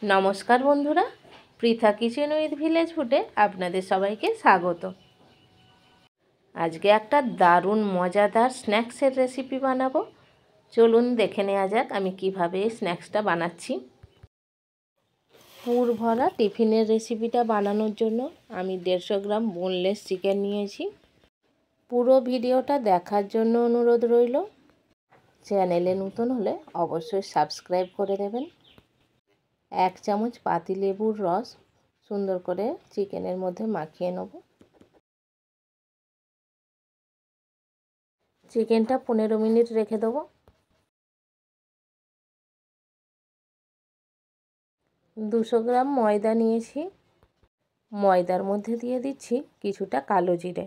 নমস্কার বন্ধুরা, Pritha kitchen with village ফুডে আপনাদের সবাইকে স্বাগত। আজকে একটা দারুণ মজাদার স্ন্যাক্সের রেসিপি বানাবো। চলুন দেখে নেওয়া যাক আমি কিভাবে এই স্ন্যাক্সটা বানাচ্ছি। পুর ভরা টিফিনের রেসিপিটা বানানোর জন্য আমি 150 গ্রাম বোনলেস চিকেন নিয়েছি। পুরো ভিডিওটা দেখার জন্য অনুরোধ রইল। চ্যানেলে নতুন হলে অবশ্যই সাবস্ক্রাইব করে দেবেন। 1 চামচ পাতিলেবুর রস সুন্দর করে চিকেনের মধ্যে মাখিয়ে নেব। চিকেনটা 15 মিনিট রেখে দেবো। 200 গ্রাম ময়দা নিয়েছি। ময়দার মধ্যে দিয়ে দিচ্ছি কিছুটা কালো জিরে,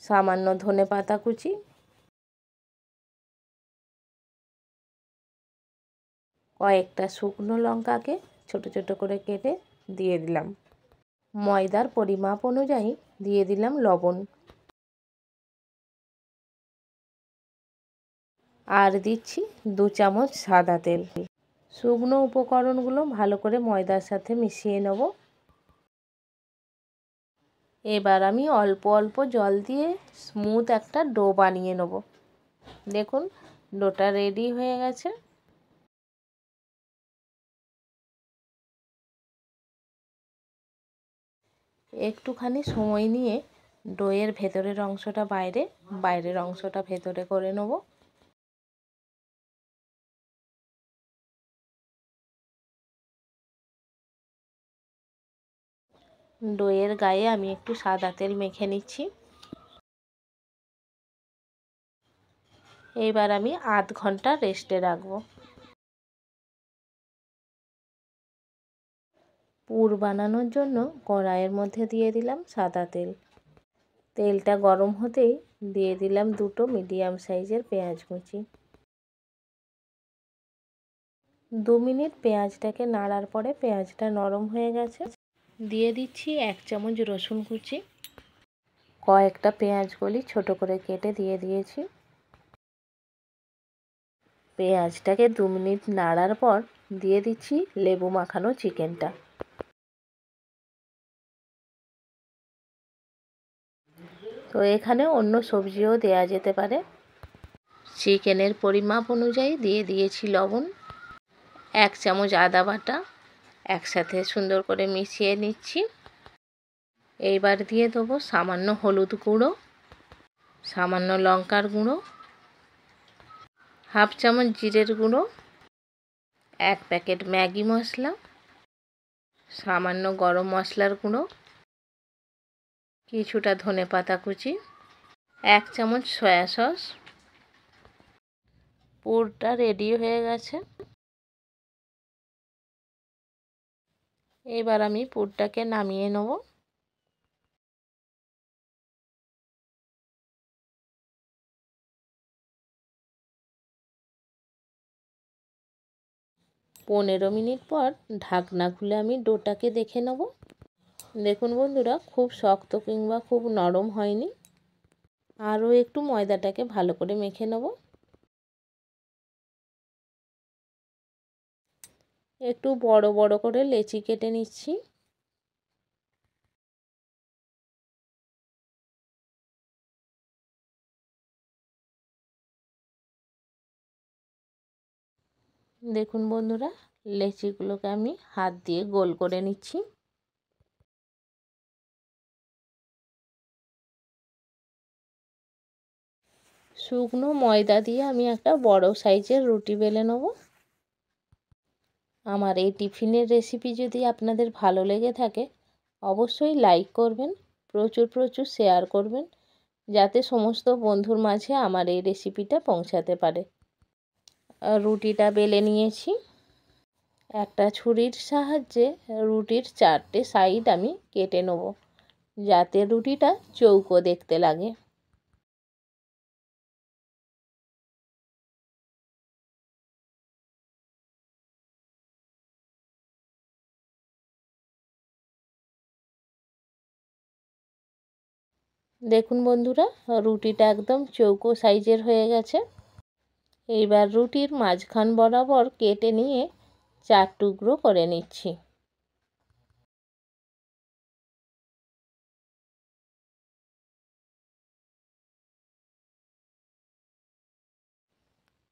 সামান্য ধনেপাতা কুচি, কয়েকটা শুকনো লঙ্কাকে ছোট ছোট করে কেটে দিয়ে দিলাম। ময়দার পরিমাপ অনুযায়ী দিয়ে দিলাম লবণ, আর দিচ্ছি 2 চামচ সাদা তেল। শুকনো উপকরণগুলো ভালো করে ময়দার সাথে মিশিয়ে নেব। এবার আমি অল্প অল্প জল দিয়ে স্মুথ একটা ডো বানিয়ে নেব। দেখুন ডোটা রেডি হয়ে গেছে। একটুখানি সময় নিয়ে ডোয়ের ভেতরের অংশটা বাইরে, বাইরের অংশটা ভেতরে করে নেব। ডোয়ের গায়ে আমি একটু সাদা তেল মেখে নিচ্ছি। এবার আমি আধ ঘন্টা রেস্টে রাখবো। পুর বানানোর জন্য কড়াইয়ের মধ্যে দিয়ে দিলাম সাদা তেল। তেলটা গরম হতেই দিয়ে দিলাম 2টো মিডিয়াম সাইজের পেঁয়াজ কুচি। 2 মিনিট পেঁয়াজটাকে নাড়ার পরে পেঁয়াজটা নরম হয়ে গেছে। দিয়ে দিচ্ছি 1 চামচ রসুন কুচি। কয়েকটা পেঁয়াজ কলি ছোট করে কেটে দিয়ে দিয়েছি। পেঁয়াজটাকে 2 মিনিট নাড়ার পর দিয়ে দিচ্ছি লেবু মাখানো চিকেনটা। তো এখানে অন্য সবজিও দেয়া যেতে পারে। চিকেনের পরিমাপ অনুযায়ী দিয়ে দিয়েছি লবণ, 1 চামচ আদা বাটা, একসাথে সুন্দর করে মিশিয়ে নিচ্ছি। এইবার দিয়ে দেবো সামান্য হলুদ গুঁড়ো, সামান্য লঙ্কার গুঁড়ো, 1/2 চামচ জিরের গুঁড়ো, 1 প্যাকেট ম্যাগি মশলা, সামান্য গরম মশলার গুঁড়ো, কিছুটা ধনেপাতা কুচি, 1 চামচ সয়া সস। পুরটা রেডি হয়ে গেছে। এবার আমি পুরটাকে নামিয়ে নেব। পনেরো মিনিট পর ঢাকনা খুলে আমি ডোটাকে দেখে নেব। দেখুন বন্ধুরা, খুব শক্ত কিংবা খুব নরম হয়নি। আরও একটু ময়দাটাকে ভালো করে মেখে নেব। একটু বড় বড় করে লেচি কেটে নিচ্ছি। দেখুন বন্ধুরা, লেচিগুলোকে আমি হাত দিয়ে গোল করে নিচ্ছি। শুকনো ময়দা দিয়ে আমি একটা বড় সাইজের রুটি বেলে নেব। আমার এই টিফিনের রেসিপি যদি আপনাদের ভালো লেগে থাকে অবশ্যই লাইক করবেন, প্রচুর প্রচুর শেয়ার করবেন, যাতে সমস্ত বন্ধুর মাঝে আমার এই রেসিপিটা পৌঁছাতে পারে। রুটিটা বেলে নিয়েছি। একটা ছুরির সাহায্যে রুটির 4টে সাইড আমি কেটে নেব, যাতে রুটিটা চৌকো দেখতে লাগে। দেখুন বন্ধুরা, রুটিটা একদম চৌকো সাইজের হয়ে গেছে। এইবার রুটির মাঝখান বরাবর কেটে নিয়ে 4 টুকরো করে নিচ্ছি।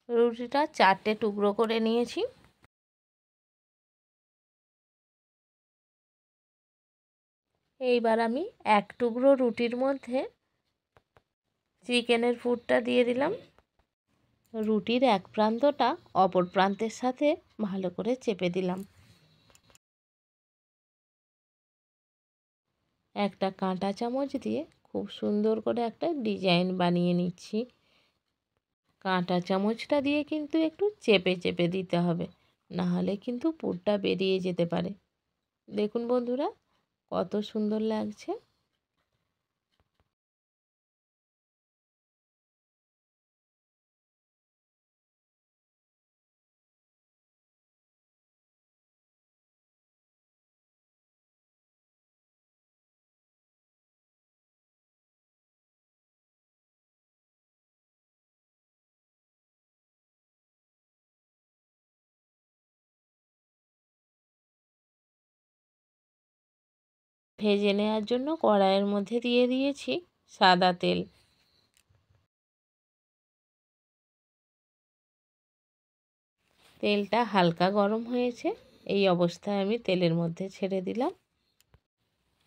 রুটিটা 4টে টুকরো করে নিয়েছি। এইবার আমি 1 টুকরো রুটির মধ্যে চিকেনের পুরটা দিয়ে দিলাম। রুটির এক প্রান্তটা অপর প্রান্তের সাথে ভালো করে চেপে দিলাম। একটা কাঁটা চামচ দিয়ে খুব সুন্দর করে একটা ডিজাইন বানিয়ে নিচ্ছি। কাঁটা চামচটা দিয়ে কিন্তু একটু চেপে চেপে দিতে হবে, না হলে কিন্তু পুরটা বেরিয়ে যেতে পারে। দেখুন বন্ধুরা কত সুন্দর লাগছে। ভেজে নেওয়ার জন্য কড়াইয়ের মধ্যে দিয়ে দিয়েছি সাদা তেল। তেলটা হালকা গরম হয়েছে, এই অবস্থায় আমি তেলের মধ্যে ছেড়ে দিলাম।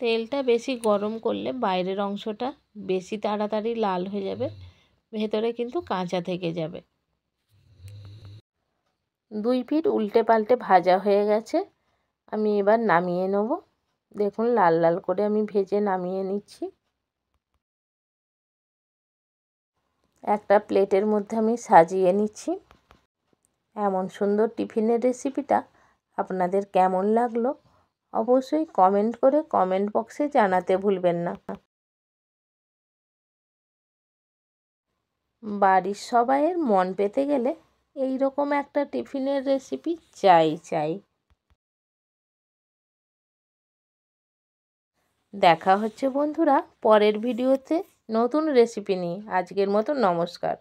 তেলটা বেশি গরম করলে বাইরের অংশটা বেশি তাড়াতাড়ি লাল হয়ে যাবে, ভেতরে কিন্তু কাঁচা থেকে যাবে। 2 পিঠ উল্টে পাল্টে ভাজা হয়ে গেছে, আমি এবার নামিয়ে নেব। দেখুন লাল লাল করে আমি ভেজে নামিয়ে নিচ্ছি। একটা প্লেটের মধ্যে আমি সাজিয়ে নিচ্ছি। এমন সুন্দর টিফিনের রেসিপিটা আপনাদের কেমন লাগলো অবশ্যই কমেন্ট করে কমেন্ট বক্সে জানাতে ভুলবেন না। বাড়ির সবাইয়ের মন পেতে গেলে এই রকম একটা টিফিনের রেসিপি চাই। দেখা হচ্ছে বন্ধুরা পরের ভিডিওতে নতুন রেসিপি নিয়ে। আজকের মতো নমস্কার।